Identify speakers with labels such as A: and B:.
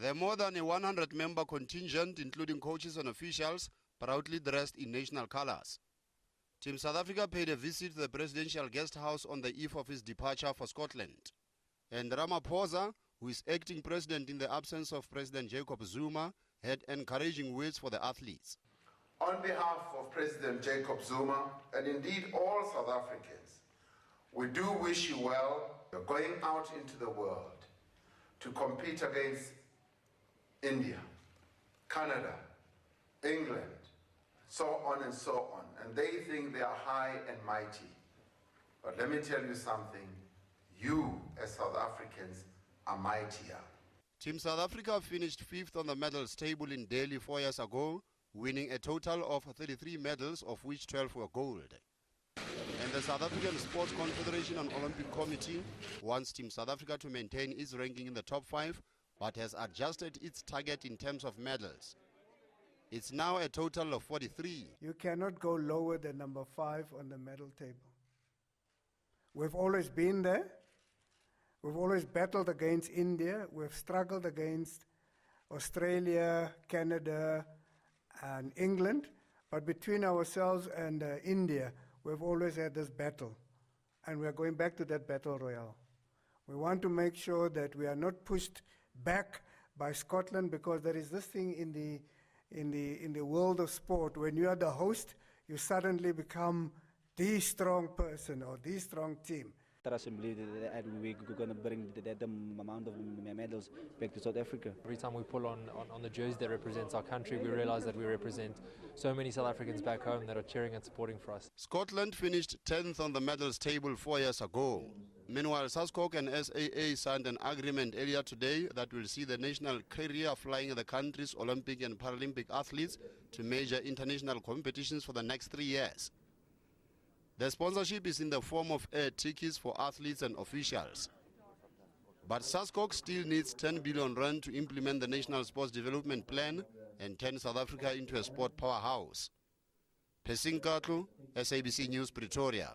A: The more than a 100-member contingent, including coaches and officials, proudly dressed in national colors. Team South Africa paid a visit to the presidential guest house on the eve of his departure for Scotland. And Ramaphosa, who is acting president in the absence of President Jacob Zuma, had encouraging words for the athletes.
B: On behalf of President Jacob Zuma, and indeed all South Africans, we do wish you well. You're going out into the world to compete against India, Canada, England, so on and so on. And they think they are high and mighty. But let me tell you something, you as South Africans are mightier.
A: Team South Africa finished 5th on the medals table in Delhi 4 years ago, winning a total of 33 medals, of which 12 were gold. And the South African Sports Confederation and Olympic Committee wants Team South Africa to maintain its ranking in the top 5, but has adjusted its target in terms of medals. It's now a total of 43.
C: You cannot go lower than number 5 on the medal table. We've always been there. We've always battled against India. We've struggled against Australia, Canada, and England. But between ourselves and India, we've always had this battle. And we're going back to that battle royale. We want to make sure that we are not pushed back by Scotland, because there is this thing in the world of sport. When you are the host, you suddenly become the strong person or the strong team.
D: Trust and believe that we're going to bring that amount of medals back to South Africa.
E: Every time we pull on the jersey that represents our country, we realize that we represent so many South Africans back home that are cheering and supporting for us.
A: Scotland finished 10th on the medals table 4 years ago. Meanwhile, SASCOC and SAA signed an agreement earlier today that will see the national carrier flying the country's Olympic and Paralympic athletes to major international competitions for the next 3 years. The sponsorship is in the form of air tickets for athletes and officials. But SASCOC still needs 10 billion rand to implement the National Sports Development Plan and turn South Africa into a sport powerhouse. Pesing Katlu, SABC News, Pretoria.